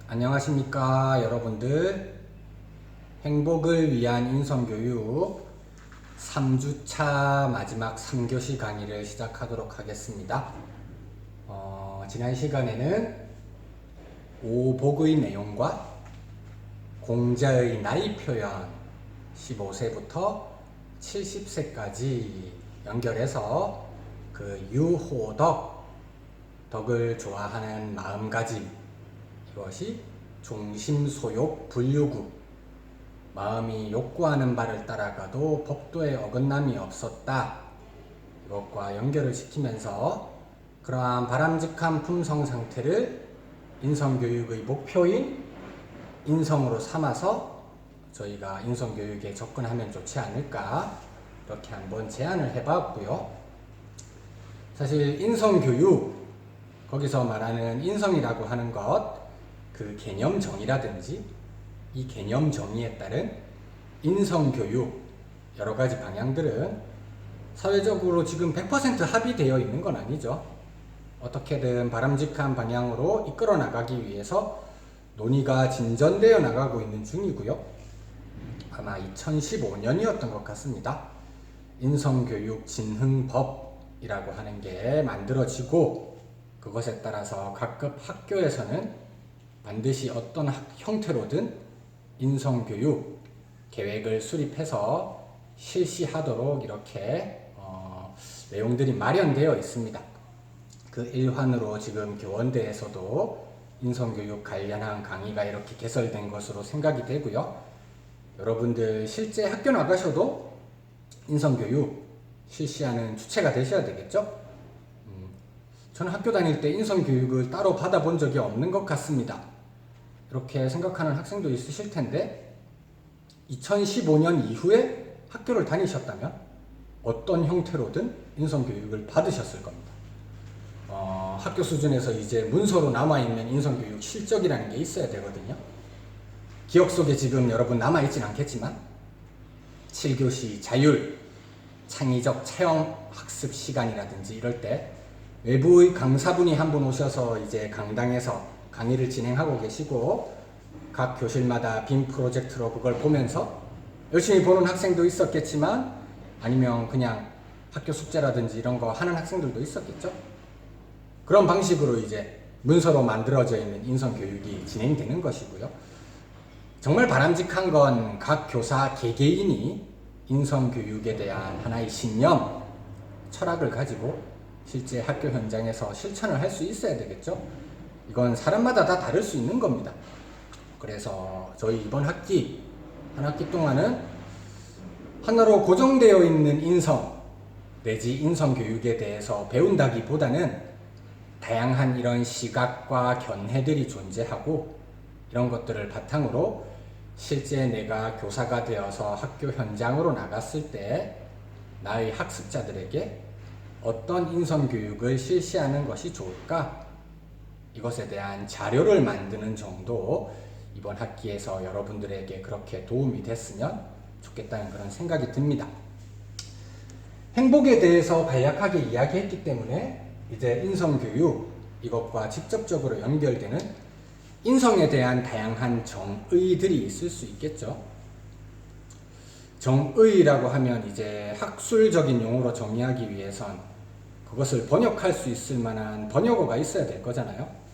안녕하십니까 여러분들. 행복을 위한 인성교육 3주차 마지막 3교시 강의를 시작하도록 하겠습니다. 지난 시간에는 오복의 내용과 공자의 나이 표현 15세부터 70세까지 연결해서 그 유호덕, 덕을 좋아하는 마음가짐, 이것이 종심소욕 불유구, 마음이 욕구하는 바를 따라가도 법도에 어긋남이 없었다, 이것과 연결을 시키면서 그러한 바람직한 품성 상태를 인성교육의 목표인 인성으로 삼아서 저희가 인성교육에 접근하면 좋지 않을까, 이렇게 한번 제안을 해봤고요. 사실 인성교육, 거기서 말하는 인성이라고 하는 것, 그 개념 정의라든지 이 개념 정의에 따른 인성교육 여러 가지 방향들은 사회적으로 지금 100% 합의되어 있는 건 아니죠. 어떻게든 바람직한 방향으로 이끌어 나가기 위해서 논의가 진전되어 나가고 있는 중이고요. 아마 2015년이었던 것 같습니다. 인성교육 진흥법이라고 하는 게 만들어지고, 그것에 따라서 각급 학교에서는 반드시 어떤 형태로든 인성교육 계획을 수립해서 실시하도록 이렇게 내용들이 마련되어 있습니다. 그 일환으로 지금 교원대에서도 인성교육 관련한 강의가 이렇게 개설된 것으로 생각이 되고요. 여러분들 실제 학교 나가셔도 인성교육 실시하는 주체가 되셔야 되겠죠? 저는 학교 다닐 때 인성교육을 따로 받아본 적이 없는 것 같습니다. 이렇게 생각하는 학생도 있으실 텐데, 2015년 이후에 학교를 다니셨다면 어떤 형태로든 인성교육을 받으셨을 겁니다. 학교 수준에서 이제 문서로 남아있는 인성교육 실적이라는 게 있어야 되거든요. 기억 속에 지금 여러분 남아있진 않겠지만 7교시 자율, 창의적 체험 학습 시간이라든지 이럴 때 외부의 강사분이 한 분 오셔서 이제 강당에서 강의를 진행하고 계시고, 각 교실마다 빔 프로젝트로 그걸 보면서 열심히 보는 학생도 있었겠지만, 아니면 그냥 학교 숙제라든지 이런 거 하는 학생들도 있었겠죠. 그런 방식으로 이제 문서로 만들어져 있는 인성교육이 진행되는 것이고요. 정말 바람직한 건 각 교사 개개인이 인성교육에 대한 하나의 신념, 철학을 가지고 실제 학교 현장에서 실천을 할 수 있어야 되겠죠. 이건 사람마다 다 다를 수 있는 겁니다. 그래서 저희 이번 학기, 한 학기 동안은 하나로 고정되어 있는 인성 내지 인성교육에 대해서 배운다기보다는 다양한 이런 시각과 견해들이 존재하고, 이런 것들을 바탕으로 실제 내가 교사가 되어서 학교 현장으로 나갔을 때 나의 학습자들에게 어떤 인성교육을 실시하는 것이 좋을까, 이것에 대한 자료를 만드는 정도, 이번 학기에서 여러분들에게 그렇게 도움이 됐으면 좋겠다는 그런 생각이 듭니다. 행복에 대해서 간략하게 이야기했기 때문에 이제 인성교육, 이것과 직접적으로 연결되는 인성에 대한 다양한 정의들이 있을 수 있겠죠. 정의라고 하면 이제 학술적인 용어로 정의하기 위해선 그것을 번역할 수 있을 만한 번역어가 있어야 될 거잖아요.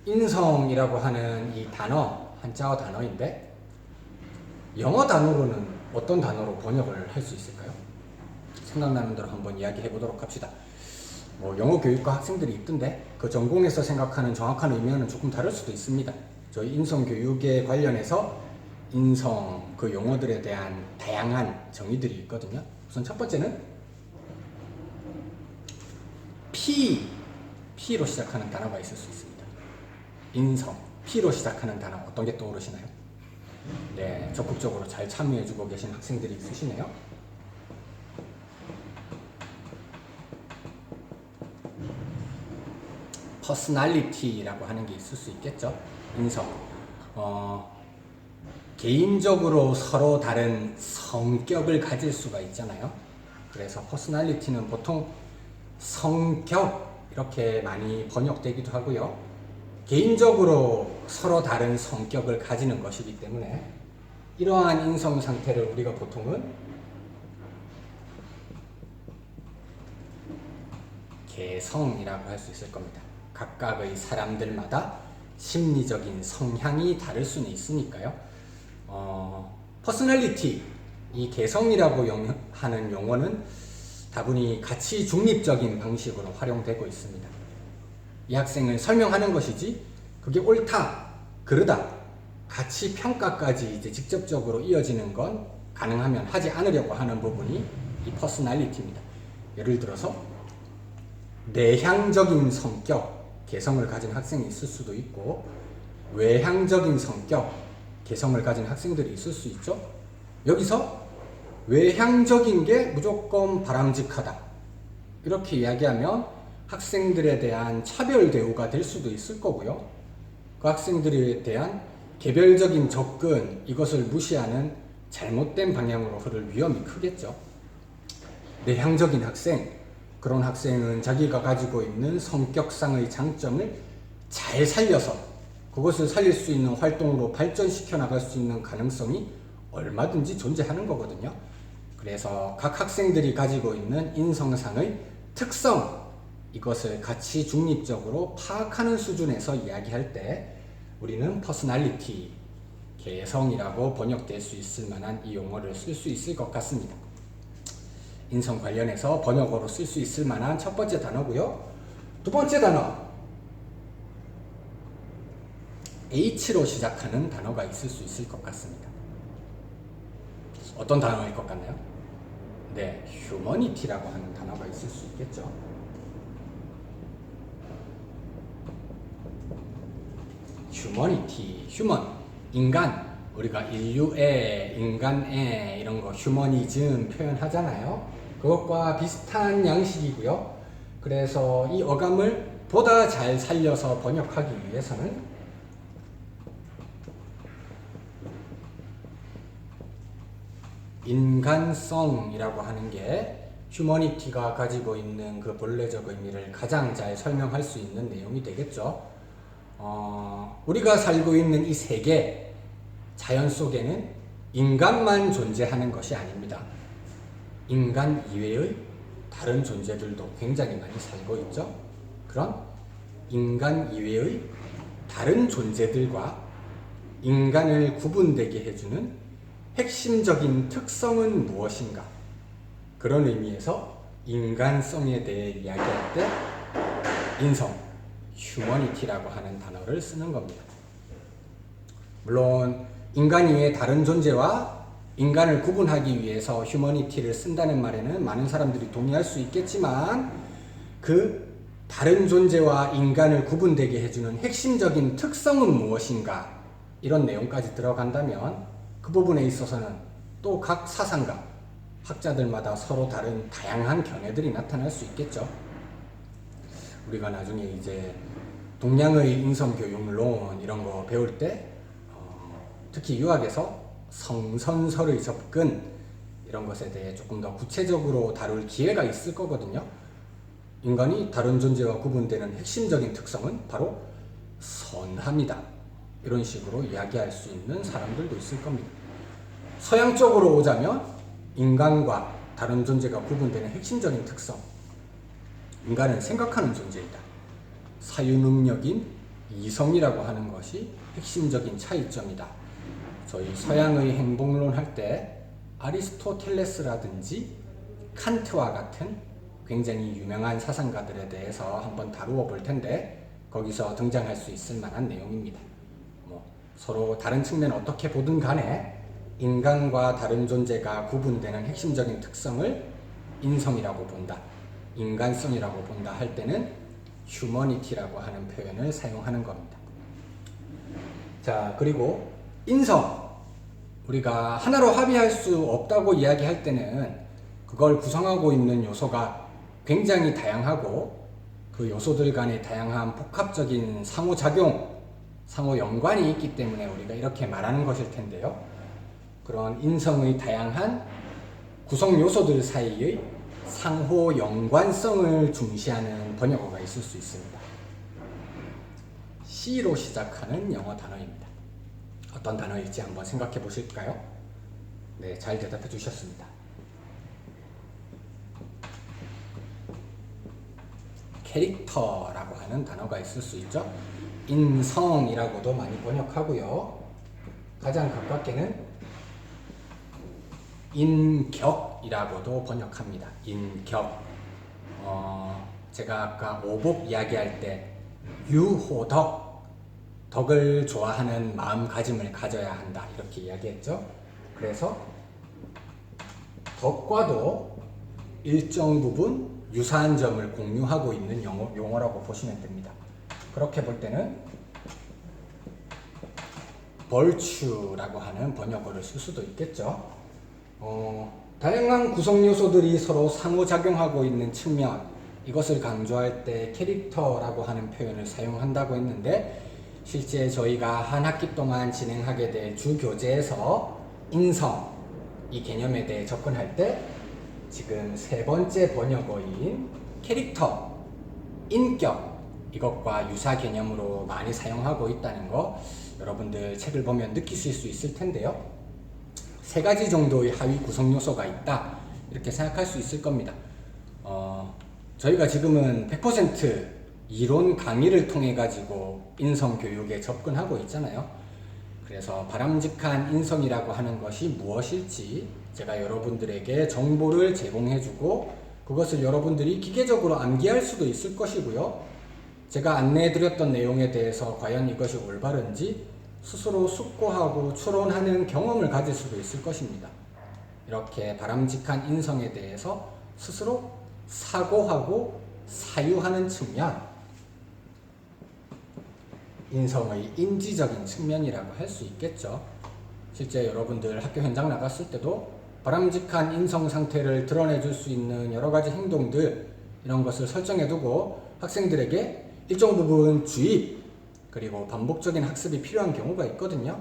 인성이라고 하는 이 단어, 한자어 단어인데, 영어 단어로는 어떤 단어로 번역을 할 수 있을까요? 생각나는 대로 한번 이야기해 보도록 합시다. 영어 교육과 학생들이 있던데 그 전공에서 생각하는 정확한 의미는 조금 다를 수도 있습니다. 저희 인성교육에 관련해서 인성, 그 용어들에 대한 다양한 정의들이 있거든요. 우선 첫 번째는 P로 시작하는 단어가 있을 수 있습니다. 인성, P로 시작하는 단어 어떤 게 떠오르시나요? 네, 적극적으로 잘 참여해주고 계신 학생들이 있으시네요. 퍼스널리티라고 하는 게 있을 수 있겠죠. 인성. 개인적으로 서로 다른 성격을 가질 수가 있잖아요. 그래서 퍼스널리티는 보통 성격 이렇게 많이 번역되기도 하고요. 개인적으로 서로 다른 성격을 가지는 것이기 때문에 이러한 인성 상태를 우리가 보통은 개성이라고 할 수 있을 겁니다. 각각의 사람들마다 심리적인 성향이 다를 수는 있으니까요. 퍼스널리티, 이 개성이라고 하는 용어는 다분히 가치 중립적인 방식으로 활용되고 있습니다. 이 학생을 설명하는 것이지 그게 옳다, 그르다, 가치 평가까지 이제 직접적으로 이어지는 건 가능하면 하지 않으려고 하는 부분이 이 퍼스널리티입니다. 예를 들어서 내향적인 성격, 개성을 가진 학생이 있을 수도 있고 외향적인 성격, 개성을 가진 학생들이 있을 수 있죠. 여기서 외향적인 게 무조건 바람직하다 이렇게 이야기하면 학생들에 대한 차별 대우가 될 수도 있을 거고요. 그 학생들에 대한 개별적인 접근, 이것을 무시하는 잘못된 방향으로 흐를 위험이 크겠죠. 내향적인 학생, 그런 학생은 자기가 가지고 있는 성격상의 장점을 잘 살려서 그것을 살릴 수 있는 활동으로 발전시켜 나갈 수 있는 가능성이 얼마든지 존재하는 거거든요. 그래서 각 학생들이 가지고 있는 인성상의 특성, 이것을 가치 중립적으로 파악하는 수준에서 이야기할 때 우리는 퍼스널리티, 개성이라고 번역될 수 있을 만한 이 용어를 쓸 수 있을 것 같습니다. 인성 관련해서 번역어로 쓸 수 있을 만한 첫 번째 단어고요. 두 번째 단어, H로 시작하는 단어가 있을 수 있을 것 같습니다. 어떤 단어일 것 같나요? 네, 휴머니티라고 하는 단어가 있을 수 있겠죠. 휴머니티, 휴먼, 인간, 우리가 인류애, 인간애 이런 거 휴머니즘 표현하잖아요. 그것과 비슷한 양식이고요. 그래서 이 어감을 보다 잘 살려서 번역하기 위해서는 인간성이라고 하는 게 휴머니티가 가지고 있는 그 본래적 의미를 가장 잘 설명할 수 있는 내용이 되겠죠. 우리가 살고 있는 이 세계, 자연 속에는 인간만 존재하는 것이 아닙니다. 인간 이외의 다른 존재들도 굉장히 많이 살고 있죠. 그런 인간 이외의 다른 존재들과 인간을 구분되게 해주는 핵심적인 특성은 무엇인가? 그런 의미에서 인간성에 대해 이야기할 때 인성, 휴머니티라고 하는 단어를 쓰는 겁니다. 물론 인간 이외의 다른 존재와 인간을 구분하기 위해서 휴머니티를 쓴다는 말에는 많은 사람들이 동의할 수 있겠지만 그 다른 존재와 인간을 구분되게 해주는 핵심적인 특성은 무엇인가? 이런 내용까지 들어간다면 그 부분에 있어서는 또 각 사상가, 학자들마다 서로 다른 다양한 견해들이 나타날 수 있겠죠. 우리가 나중에 이제 동양의 인성교육론 이런 거 배울 때 특히 유학에서 성선설의 접근 이런 것에 대해 조금 더 구체적으로 다룰 기회가 있을 거거든요. 인간이 다른 존재와 구분되는 핵심적인 특성은 바로 선함이다. 이런 식으로 이야기할 수 있는 사람들도 있을 겁니다. 서양 쪽으로 오자면 인간과 다른 존재가 구분되는 핵심적인 특성, 인간은 생각하는 존재이다. 사유능력인 이성이라고 하는 것이 핵심적인 차이점이다. 저희 서양의 행복론 할 때 아리스토텔레스라든지 칸트와 같은 굉장히 유명한 사상가들에 대해서 한번 다루어 볼 텐데 거기서 등장할 수 있을 만한 내용입니다. 서로 다른 측면 어떻게 보든 간에 인간과 다른 존재가 구분되는 핵심적인 특성을 인성이라고 본다, 인간성이라고 본다 할 때는 휴머니티라고 하는 표현을 사용하는 겁니다. 자, 그리고 인성, 우리가 하나로 합의할 수 없다고 이야기할 때는 그걸 구성하고 있는 요소가 굉장히 다양하고 그 요소들 간의 다양한 복합적인 상호작용, 상호 연관이 있기 때문에 우리가 이렇게 말하는 것일 텐데요. 그런 인성의 다양한 구성 요소들 사이의 상호 연관성을 중시하는 번역어가 있을 수 있습니다. C로 시작하는 영어 단어입니다. 어떤 단어일지 한번 생각해 보실까요? 네, 잘 대답해 주셨습니다. 캐릭터라고 하는 단어가 있을 수 있죠. 인성이라고도 많이 번역하고요. 가장 가깝게는 인격이라고도 번역합니다. 인격. 제가 아까 오복 이야기할 때 유호덕, 덕을 좋아하는 마음가짐을 가져야 한다 이렇게 이야기했죠. 그래서 덕과도 일정 부분 유사한 점을 공유하고 있는 용어라고 보시면 됩니다. 그렇게 볼 때는 virtue라고 하는 번역어를 쓸 수도 있겠죠. 다양한 구성 요소들이 서로 상호작용하고 있는 측면, 이것을 강조할 때 캐릭터라고 하는 표현을 사용한다고 했는데, 실제 저희가 한 학기 동안 진행하게 될 주교재에서 인성, 이 개념에 대해 접근할 때 지금 세 번째 번역어인 캐릭터, 인격, 이것과 유사 개념으로 많이 사용하고 있다는 거 여러분들 책을 보면 느끼실 수 있을 텐데요. 세 가지 정도의 하위 구성 요소가 있다 이렇게 생각할 수 있을 겁니다. 저희가 지금은 100% 이론 강의를 통해 가지고 인성 교육에 접근하고 있잖아요. 그래서 바람직한 인성이라고 하는 것이 무엇일지 제가 여러분들에게 정보를 제공해주고 그것을 여러분들이 기계적으로 암기할 수도 있을 것이고요. 제가 안내해드렸던 내용에 대해서 과연 이것이 올바른지 스스로 숙고하고 추론하는 경험을 가질 수도 있을 것입니다. 이렇게 바람직한 인성에 대해서 스스로 사고하고 사유하는 측면, 인성의 인지적인 측면이라고 할 수 있겠죠. 실제 여러분들 학교 현장 나갔을 때도 바람직한 인성 상태를 드러내 줄 수 있는 여러 가지 행동들, 이런 것을 설정해 두고 학생들에게 일정 부분 주입 그리고 반복적인 학습이 필요한 경우가 있거든요.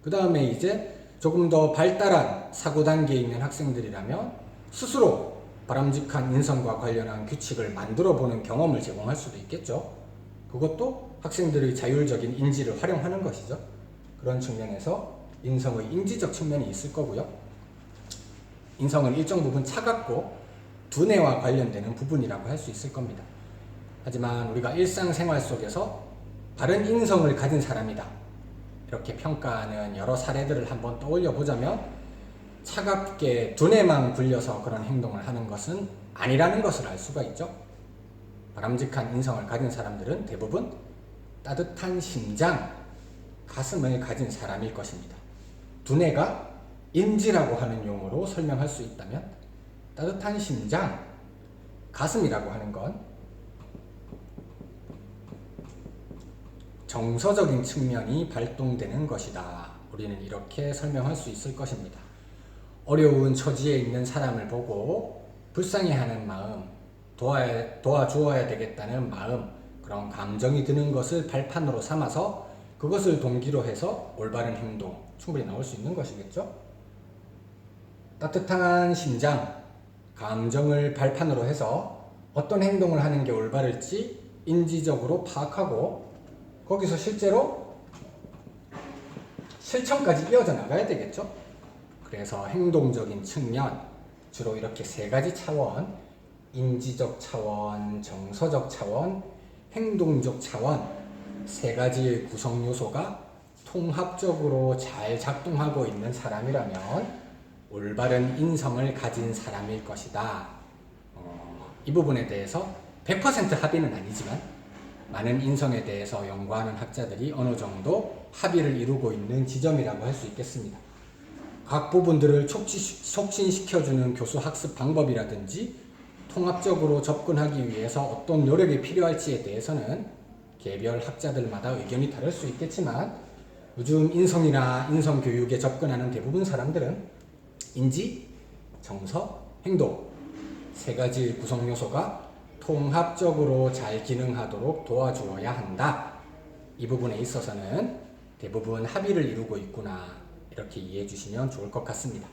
그 다음에 이제 조금 더 발달한 사고 단계에 있는 학생들이라면 스스로 바람직한 인성과 관련한 규칙을 만들어 보는 경험을 제공할 수도 있겠죠. 그것도 학생들의 자율적인 인지를 활용하는 것이죠. 그런 측면에서 인성의 인지적 측면이 있을 거고요. 인성은 일정 부분 차갑고 두뇌와 관련되는 부분이라고 할 수 있을 겁니다. 하지만 우리가 일상생활 속에서 바른 인성을 가진 사람이다 이렇게 평가하는 여러 사례들을 한번 떠올려 보자면 차갑게 두뇌만 굴려서 그런 행동을 하는 것은 아니라는 것을 알 수가 있죠. 바람직한 인성을 가진 사람들은 대부분 따뜻한 심장, 가슴을 가진 사람일 것입니다. 두뇌가 인지라고 하는 용어로 설명할 수 있다면 따뜻한 심장, 가슴이라고 하는 건 정서적인 측면이 발동되는 것이다. 우리는 이렇게 설명할 수 있을 것입니다. 어려운 처지에 있는 사람을 보고 불쌍해하는 마음, 도와주어야 되겠다는 마음, 그런 감정이 드는 것을 발판으로 삼아서 그것을 동기로 해서 올바른 행동 충분히 나올 수 있는 것이겠죠. 따뜻한 심장, 감정을 발판으로 해서 어떤 행동을 하는 게 올바를지 인지적으로 파악하고 거기서 실제로 실천까지 이어져 나가야 되겠죠. 그래서 행동적인 측면, 주로 이렇게 세 가지 차원, 인지적 차원, 정서적 차원, 행동적 차원, 세 가지의 구성 요소가 통합적으로 잘 작동하고 있는 사람이라면 올바른 인성을 가진 사람일 것이다. 이 부분에 대해서 100% 합의는 아니지만 많은 인성에 대해서 연구하는 학자들이 어느 정도 합의를 이루고 있는 지점이라고 할 수 있겠습니다. 각 부분들을 촉진시켜주는 교수 학습 방법이라든지 통합적으로 접근하기 위해서 어떤 노력이 필요할지에 대해서는 개별 학자들마다 의견이 다를 수 있겠지만 요즘 인성이나 인성교육에 접근하는 대부분 사람들은 인지, 정서, 행동 세 가지 구성 요소가 통합적으로 잘 기능하도록 도와주어야 한다. 이 부분에 있어서는 대부분 합의를 이루고 있구나 이렇게 이해해 주시면 좋을 것 같습니다.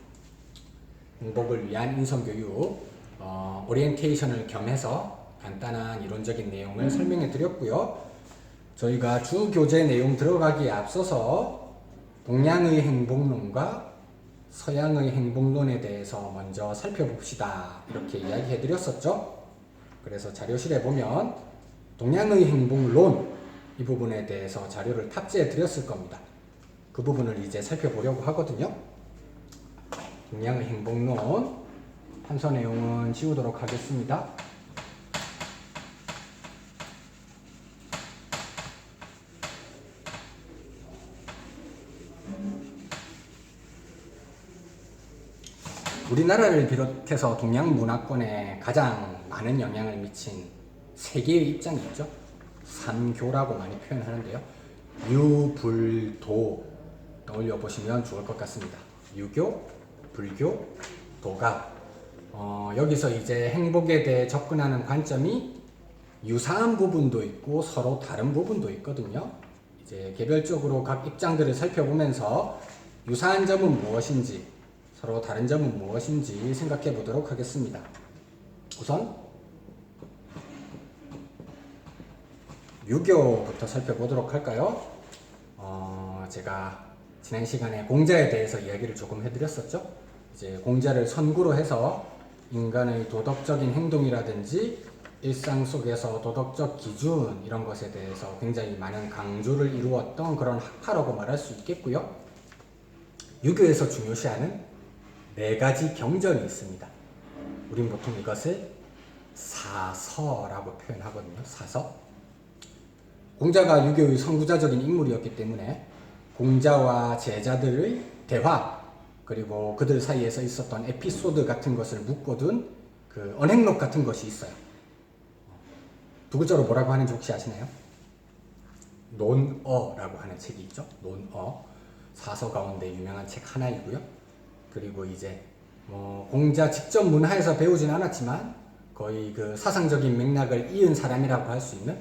행복을 위한 인성교육 오리엔테이션을 겸해서 간단한 이론적인 내용을 설명해 드렸고요. 저희가 주 교재 내용 들어가기에 앞서서 동양의 행복론과 서양의 행복론에 대해서 먼저 살펴봅시다. 이렇게 이야기해 드렸었죠. 그래서 자료실에 보면 동양의 행복론 이 부분에 대해서 자료를 탑재해 드렸을 겁니다. 그 부분을 이제 살펴보려고 하거든요. 동양의 행복론 판서 내용은 지우도록 하겠습니다. 우리나라를 비롯해서 동양 문화권에 가장 많은 영향을 미친 세 개의 입장이 있죠. 삼교라고 많이 표현하는데요. 유, 불, 도 떠올려 보시면 좋을 것 같습니다. 유교, 불교, 도가 여기서 이제 행복에 대해 접근하는 관점이 유사한 부분도 있고 서로 다른 부분도 있거든요. 이제 개별적으로 각 입장들을 살펴보면서 유사한 점은 무엇인지 서로 다른 점은 무엇인지 생각해 보도록 하겠습니다. 우선 유교부터 살펴보도록 할까요? 제가 지난 시간에 공자에 대해서 이야기를 조금 해드렸었죠. 이제 공자를 선구로 해서 인간의 도덕적인 행동이라든지 일상 속에서 도덕적 기준 이런 것에 대해서 굉장히 많은 강조를 이루었던 그런 학파라고 말할 수 있겠고요. 유교에서 중요시하는 네 가지 경전이 있습니다. 우린 보통 이것을 사서라고 표현하거든요. 사서. 공자가 유교의 선구자적인 인물이었기 때문에 공자와 제자들의 대화 그리고 그들 사이에서 있었던 에피소드 같은 것을 묶어둔 그 언행록 같은 것이 있어요. 두 글자로 뭐라고 하는지 혹시 아시나요? 논어라고 하는 책이 있죠. 논어. 사서 가운데 유명한 책 하나이고요. 그리고 이제 공자 직접 문화에서 배우진 않았지만 거의 그 사상적인 맥락을 이은 사람이라고 할 수 있는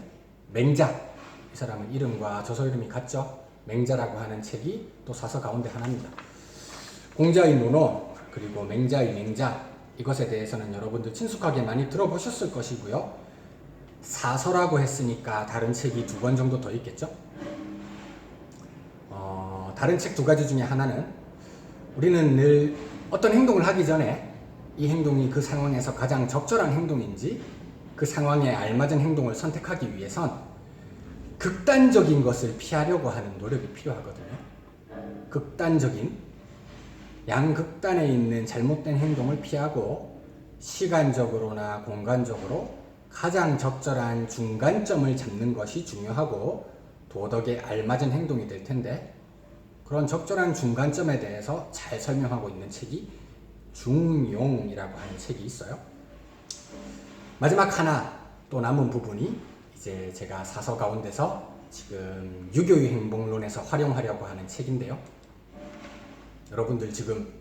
맹자. 이 사람은 이름과 저서 이름이 같죠. 맹자라고 하는 책이 또 사서 가운데 하나입니다. 공자의 논어 그리고 맹자의 맹자 이것에 대해서는 여러분들 친숙하게 많이 들어보셨을 것이고요. 사서라고 했으니까 다른 책이 2권 정도 더 있겠죠. 다른 책 2가지 중에 하나는 우리는 늘 어떤 행동을 하기 전에 이 행동이 그 상황에서 가장 적절한 행동인지 그 상황에 알맞은 행동을 선택하기 위해선 극단적인 것을 피하려고 하는 노력이 필요하거든요. 극단적인 양극단에 있는 잘못된 행동을 피하고 시간적으로나 공간적으로 가장 적절한 중간점을 잡는 것이 중요하고 도덕에 알맞은 행동이 될 텐데 그런 적절한 중간점에 대해서 잘 설명하고 있는 책이 중용이라고 하는 책이 있어요. 마지막 하나 또 남은 부분이 이제 제가 사서 가운데서 지금 유교의 행복론에서 활용하려고 하는 책인데요. 여러분들 지금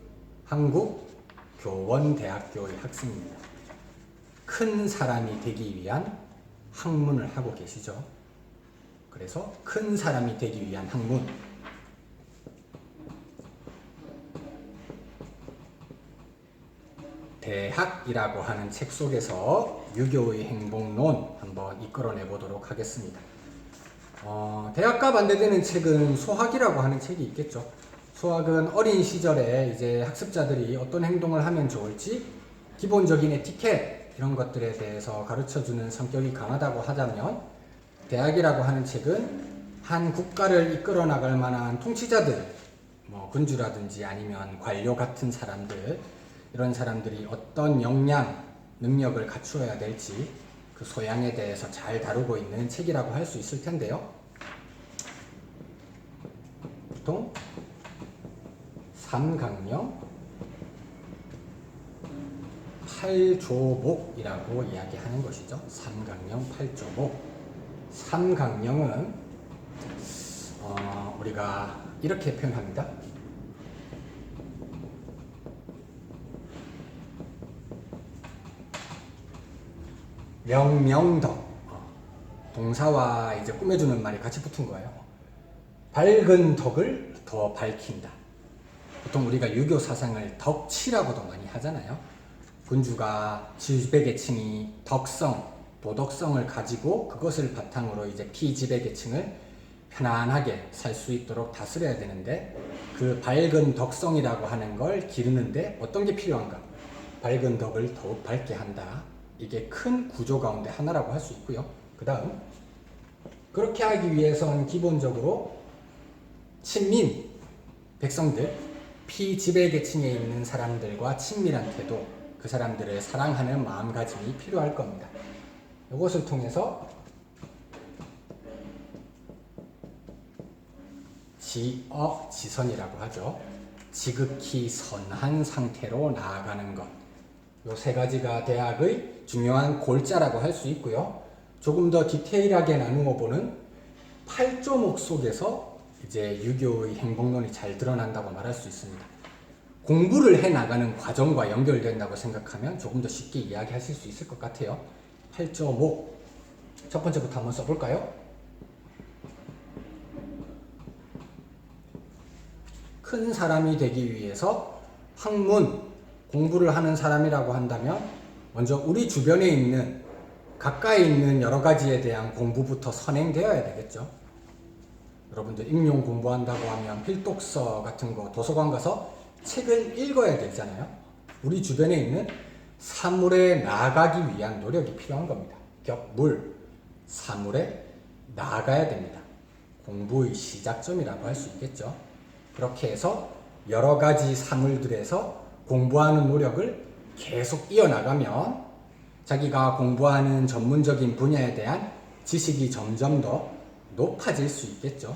한국교원대학교의 학생입니다. 큰 사람이 되기 위한 학문을 하고 계시죠. 그래서 큰 사람이 되기 위한 학문 대학이라고 하는 책 속에서 유교의 행복론 한번 이끌어내 보도록 하겠습니다. 대학과 반대되는 책은 소학이라고 하는 책이 있겠죠. 소학은 어린 시절에 이제 학습자들이 어떤 행동을 하면 좋을지 기본적인 에티켓 이런 것들에 대해서 가르쳐주는 성격이 강하다고 하자면 대학이라고 하는 책은 한 국가를 이끌어 나갈 만한 통치자들, 군주라든지 아니면 관료 같은 사람들 이런 사람들이 어떤 역량, 능력을 갖추어야 될지 그 소양에 대해서 잘 다루고 있는 책이라고 할 수 있을 텐데요. 보통 삼강령, 팔조목이라고 이야기하는 것이죠. 삼강령, 팔조목. 삼강령은 우리가 이렇게 표현합니다. 명명덕. 동사와 이제 꾸며주는 말이 같이 붙은 거예요. 밝은 덕을 더 밝힌다. 보통 우리가 유교 사상을 덕치라고도 많이 하잖아요. 군주가 지배계층이 덕성, 도덕성을 가지고 그것을 바탕으로 이제 피지배계층을 편안하게 살 수 있도록 다스려야 되는데, 그 밝은 덕성이라고 하는 걸 기르는데 어떤 게 필요한가? 밝은 덕을 더욱 밝게 한다. 이게 큰 구조 가운데 하나라고 할 수 있고요. 그 다음, 그렇게 하기 위해선 기본적으로 친민, 백성들, 피지배계층에 있는 사람들과 친밀한 태도, 그 사람들을 사랑하는 마음가짐이 필요할 겁니다. 이것을 통해서 지어지선이라고 하죠. 지극히 선한 상태로 나아가는 것. 이 세 가지가 대학의 중요한 골자라고 할 수 있고요. 조금 더 디테일하게 나누어 보는 8조목 속에서 이제 유교의 행복론이 잘 드러난다고 말할 수 있습니다. 공부를 해 나가는 과정과 연결된다고 생각하면 조금 더 쉽게 이야기하실 수 있을 것 같아요. 8조목. 첫 번째부터 한번 써볼까요? 큰 사람이 되기 위해서 학문, 공부를 하는 사람이라고 한다면 먼저 우리 주변에 있는, 가까이 있는 여러 가지에 대한 공부부터 선행되어야 되겠죠. 여러분들 임용 공부한다고 하면 필독서 같은 거 도서관 가서 책을 읽어야 되잖아요. 우리 주변에 있는 사물에 나아가기 위한 노력이 필요한 겁니다. 격물, 사물에 나아가야 됩니다. 공부의 시작점이라고 할 수 있겠죠. 그렇게 해서 여러 가지 사물들에서 공부하는 노력을 계속 이어나가면 자기가 공부하는 전문적인 분야에 대한 지식이 점점 더 높아질 수 있겠죠.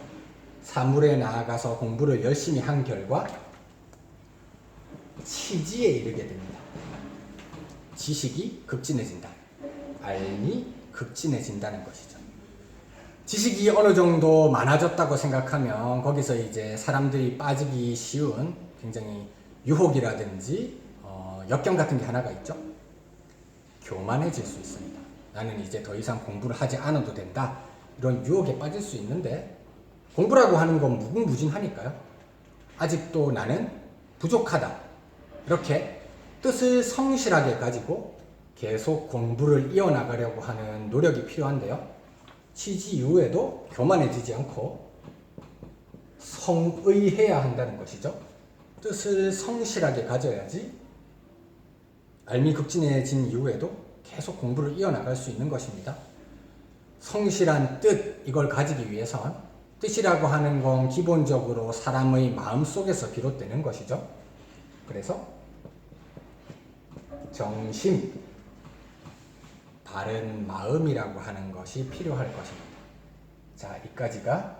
사물에 나아가서 공부를 열심히 한 결과 치지에 이르게 됩니다. 지식이 극진해진다. 알미 극진해진다는 것이죠. 지식이 어느 정도 많아졌다고 생각하면 거기서 이제 사람들이 빠지기 쉬운 굉장히 유혹이라든지 역경 같은 게 하나가 있죠. 교만해질 수 있습니다. 나는 이제 더 이상 공부를 하지 않아도 된다. 이런 유혹에 빠질 수 있는데, 공부라고 하는 건 무궁무진하니까요. 아직도 나는 부족하다. 이렇게 뜻을 성실하게 가지고 계속 공부를 이어나가려고 하는 노력이 필요한데요. 취지 이후에도 교만해지지 않고 성의해야 한다는 것이죠. 뜻을 성실하게 가져야지 알미 극진해진 이후에도 계속 공부를 이어나갈 수 있는 것입니다. 성실한 뜻, 이걸 가지기 위해선 뜻이라고 하는 건 기본적으로 사람의 마음속에서 비롯되는 것이죠. 그래서 정심, 바른 마음이라고 하는 것이 필요할 것입니다. 자, 이까지가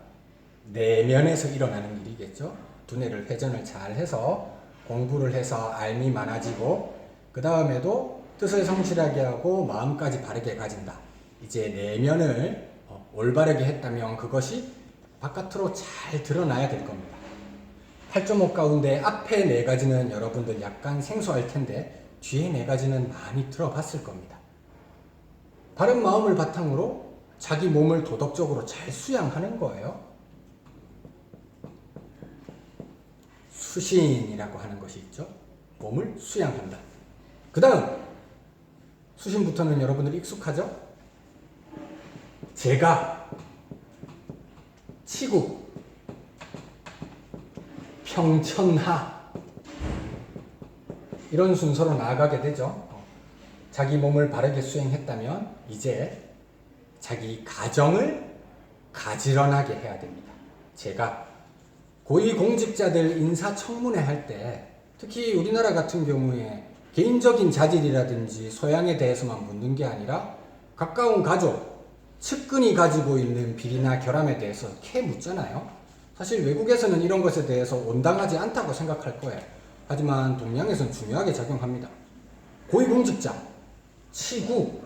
내면에서 일어나는 일이겠죠. 두뇌를 회전을 잘 해서 공부를 해서 알미 많아지고, 그 다음에도 뜻을 성실하게 하고 마음까지 바르게 가진다. 이제 내면을 올바르게 했다면 그것이 바깥으로 잘 드러나야 될 겁니다. 8.5 가운데 앞에 4가지는 여러분들 약간 생소할 텐데 뒤에 4가지는 많이 들어봤을 겁니다. 바른 마음을 바탕으로 자기 몸을 도덕적으로 잘 수양하는 거예요. 수신이라고 하는 것이 있죠. 몸을 수양한다. 그 다음 수신부터는 여러분들 익숙하죠? 제가, 치국, 평천하, 이런 순서로 나아가게 되죠. 자기 몸을 바르게 수행했다면 이제 자기 가정을 가지런하게 해야 됩니다. 제가 고위공직자들 인사청문회 할 때 특히 우리나라 같은 경우에 개인적인 자질이라든지 소양에 대해서만 묻는 게 아니라 가까운 가족, 측근이 가지고 있는 비리나 결함에 대해서 캐 묻잖아요. 사실 외국에서는 이런 것에 대해서 온당하지 않다고 생각할 거예요. 하지만 동양에서는 중요하게 작용합니다. 고위공직자, 치국,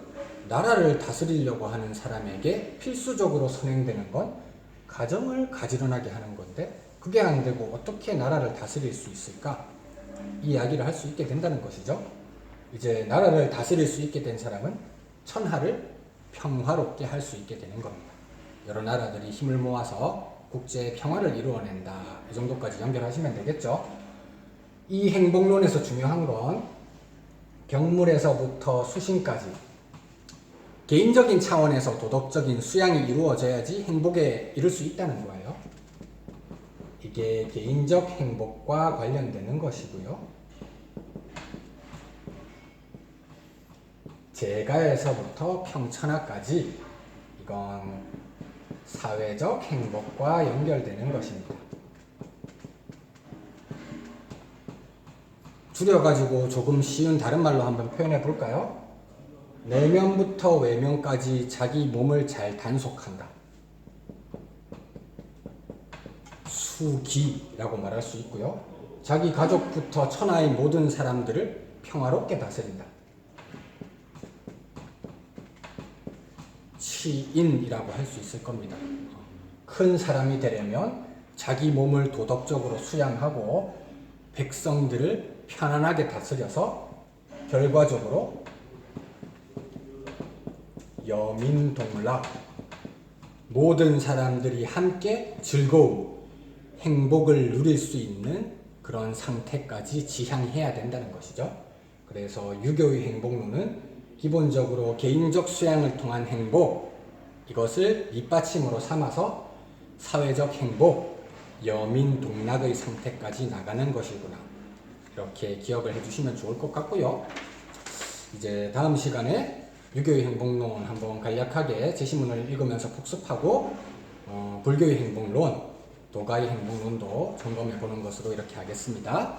나라를 다스리려고 하는 사람에게 필수적으로 선행되는 건 가정을 가지런하게 하는 건데, 그게 안 되고 어떻게 나라를 다스릴 수 있을까? 이 이야기를 할 수 있게 된다는 것이죠. 이제 나라를 다스릴 수 있게 된 사람은 천하를 평화롭게 할 수 있게 되는 겁니다. 여러 나라들이 힘을 모아서 국제 평화를 이루어낸다. 이 정도까지 연결하시면 되겠죠. 이 행복론에서 중요한 건 경물에서부터 수신까지 개인적인 차원에서 도덕적인 수양이 이루어져야지 행복에 이를 수 있다는 거예요. 이게 개인적 행복과 관련되는 것이고요. 재가에서부터 평천하까지 이건 사회적 행복과 연결되는 것입니다. 줄여가지고 조금 쉬운 다른 말로 한번 표현해 볼까요? 내면부터 외면까지 자기 몸을 잘 단속한다. 수기라고 말할 수 있고요. 자기 가족부터 천하의 모든 사람들을 평화롭게 다스린다. 치인이라고 할 수 있을 겁니다. 큰 사람이 되려면 자기 몸을 도덕적으로 수양하고 백성들을 편안하게 다스려서 결과적으로 여민동락, 모든 사람들이 함께 즐거움, 행복을 누릴 수 있는 그런 상태까지 지향해야 된다는 것이죠. 그래서 유교의 행복론은 기본적으로 개인적 수양을 통한 행복, 이것을 밑받침으로 삼아서 사회적 행복, 여민동락의 상태까지 나가는 것이구나. 이렇게 기억을 해주시면 좋을 것 같고요. 이제 다음 시간에 유교의 행복론 한번 간략하게 제시문을 읽으면서 복습하고 불교의 행복론, 도가의 행복론도 점검해 보는 것으로 이렇게 하겠습니다.